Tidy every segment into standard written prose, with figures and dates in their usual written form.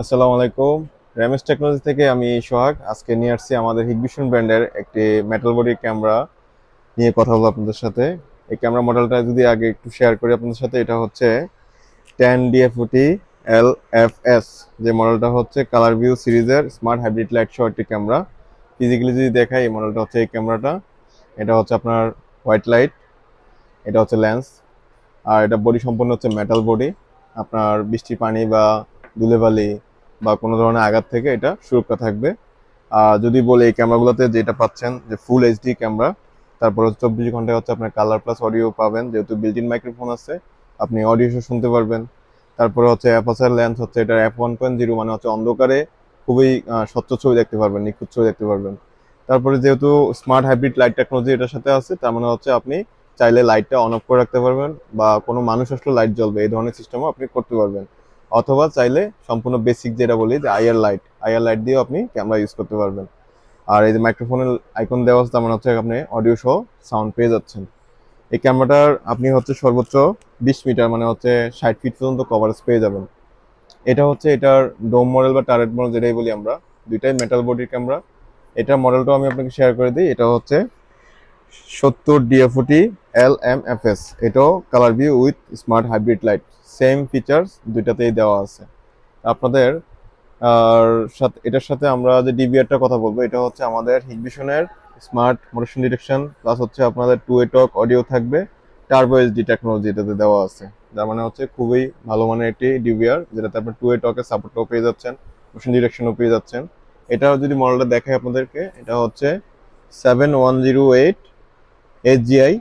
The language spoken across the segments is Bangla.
আসসালামু আলাইকুম। র্যামেস টেকনোলজি থেকে আমি সোহাগ। আজকে নিয়ে আসছি আমাদের হিগভিশন ব্র্যান্ডের একটি মেটাল বডি ক্যামেরা নিয়ে কথা বলবো আপনাদের সাথে। এই ক্যামেরা মডেলটা যদি আগে একটু শেয়ার করি আপনাদের সাথে, এটা হচ্ছে 10DFOT LFS, যে মডেলটা হচ্ছে কালার ভিউ সিরিজের স্মার্ট হাইব্রিড লাইট সহ একটি ক্যামেরা। ফিজিক্যালি যদি দেখাই, এই মডেলটা হচ্ছে এই ক্যামেরাটা। এটা হচ্ছে আপনার হোয়াইট লাইট, এটা হচ্ছে লেন্স, আর এটা বডি সম্পূর্ণ হচ্ছে মেটাল বডি। আপনার বৃষ্টি পানি বা ধুলোবালি বা কোনো ধরনের আঘাত থেকে এটা সুরক্ষা থাকবে। আর যদি বলি এই ক্যামেরাগুলোতে যেটা পাচ্ছেন যে ফুল এইচডি ক্যামেরা, তারপর 24 ঘন্টায় হচ্ছে আপনার কালার প্লাস অডিও পাবেন, যেহেতু বিল্ট ইন মাইক্রোফোন আছে আপনি অডিও শুনতে পারবেন। তারপরে হচ্ছে অ্যাপারচার লেন্স হচ্ছে এটা f1.0, মানে হচ্ছে অন্ধকারে খুবই স্বচ্ছ ছবি দেখতে পারবেন, নিখুঁত ছবি দেখতে পারবেন। তারপরে যেহেতু স্মার্ট হাইব্রিড লাইট টেকনোলজি এটার সাথে আছে, তার মানে হচ্ছে আপনি চাইলে লাইটটা অন অফ করে রাখতে পারবেন, বা কোনো মানুষ আসলে লাইট জ্বলবে এই ধরনের সিস্টেমও আপনি করতে পারবেন। অথবা চাইলে সম্পূর্ণ বেসিক যেটা বলি যে আইআর লাইট দিয়েও আপনি ক্যামেরা ইউজ করতে পারবেন। আর এই যে মাইক্রোফোনের আইকন দেওয়া আছে, তার মানে হচ্ছে আপনি অডিও সহ সাউন্ড পেয়ে যাচ্ছেন। এই ক্যামেরাটার আপনি হচ্ছে সর্বোচ্চ 20 মিটার, মানে হচ্ছে 60 ফিট পর্যন্ত কভারেজ পেয়ে যাবেন। এটা হচ্ছে এটার ডোম মডেল বা টারেট মডেল যেটাই বলি আমরা, দুইটাই মেটাল বডির ক্যামেরা। এটার মডেলটাও আমি আপনাকে শেয়ার করে দিই। এটা হচ্ছে 70DFOT LMFS। এটাও colour view with smart hybrid light, same features দুইটাতেই দেওয়া আছে আপনাদের। আর সাথে এটার সাথে আমরা যে ডিবিআরটা কথা বলবো, এটা হচ্ছে আমাদের হিগভিশনের স্মার্ট মোশন ডিটেকশন, প্লাস হচ্ছে আপনাদের টু ওয়ে টক অডিও থাকবে। টার্বো এইচডি টেকনোলজি এটাতে দেওয়া আছে, যার মানে হচ্ছে খুবই ভালো মানের একটি ডিবিআর, যেটাতে আপনি টু ওয়ে টকের সাপোর্টও পেয়ে যাচ্ছেন, মোশন ডিটেকশনও পেয়ে যাচ্ছেন। এটাও যদি মডেলটা দেখাই আপনাদেরকে, এটা হচ্ছে 7108 HGI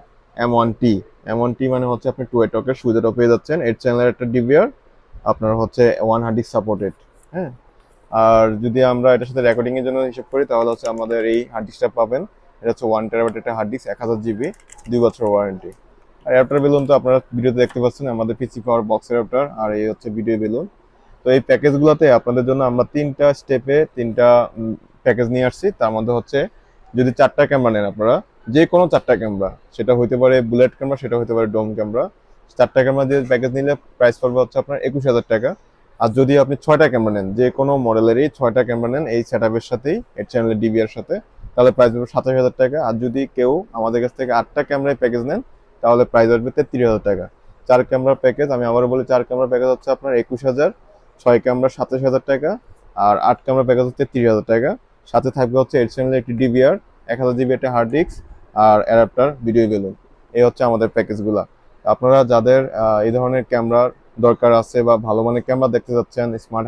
M1T মানে হচ্ছে আপনি টু ওয়ে টকের সুবিধাটাও পেয়ে যাচ্ছেন। 8 চ্যানেলের একটা ডিবিআর, আপনার হচ্ছে ওয়ান হার্ড ডিস্ক সাপোর্টেড। হ্যাঁ। আর যদি আমরা এটার সাথে রেকর্ডিং এর জন্য হিসাব করি, তাহলে হচ্ছে আমাদের এই হার্ড ডিস্কটা পাবেন। এটা হচ্ছে 1 টেরাবাইট একটা হার্ড ডিস্ক, 1000 জিবি, 2 বছর ওয়ারেন্টি। আর অ্যাডাপ্টার বেলুন তো আপনারা ভিডিওতে দেখতে পাচ্ছেন, আমাদের পিসি পাওয়ার বক্স অ্যাডাপ্টার, আর এই হচ্ছে ভিডিও বেলুন। তো এই প্যাকেজগুলোতে আপনাদের জন্য আমরা তিনটা স্টেপে তিনটা প্যাকেজ নিয়ে আসছি। তার মধ্যে হচ্ছে যদি 4টা ক্যামেরা নেন আপনারা, যে কোনো 4টা ক্যামেরা, সেটা হইতে পারে বুলেট ক্যামেরা, সেটা হইতে পারে ডোম ক্যামেরা, 4টা ক্যামেরা দিয়ে প্যাকেজ নিলে প্রাইস পড়বে হচ্ছে আপনার 21,000 টাকা। আর যদি আপনি 6টা ক্যামেরা নেন, যে কোনো মডেলেরই 6টা ক্যামেরা নেন এই সেট আপের সাথেই, এর চ্যানেলের ডিবিআর সাথে, তাহলে প্রাইস হবে 27,000 টাকা। আর যদি কেউ আমাদের কাছ থেকে 8টা ক্যামেরায় প্যাকেজ নেন, তাহলে প্রাইস আসবে 33,000 টাকা। 4 ক্যামেরা প্যাকেজ, আমি আবারও বলি, 4 ক্যামেরা প্যাকেজ হচ্ছে আপনার 21,000, 6 ক্যামেরা 27,000 টাকা, আর 8 ক্যামেরা প্যাকেজ হচ্ছে 30,000 টাকা। সাথে থাকবে হচ্ছে এর চ্যানেলের একটি ডিবিআর, 1000 জিবি একটা হার্ড ডিস্ক, আর অ্যাডাপ্টার, ভিডিও বেলুন। এই হচ্ছে আমাদের প্যাকেজগুলা। আপনারা যাদের এই ধরনের ক্যামেরার দরকার আছে বা ভালো মানের ক্যামেরা দেখতে যাচ্ছেন, স্মার্ট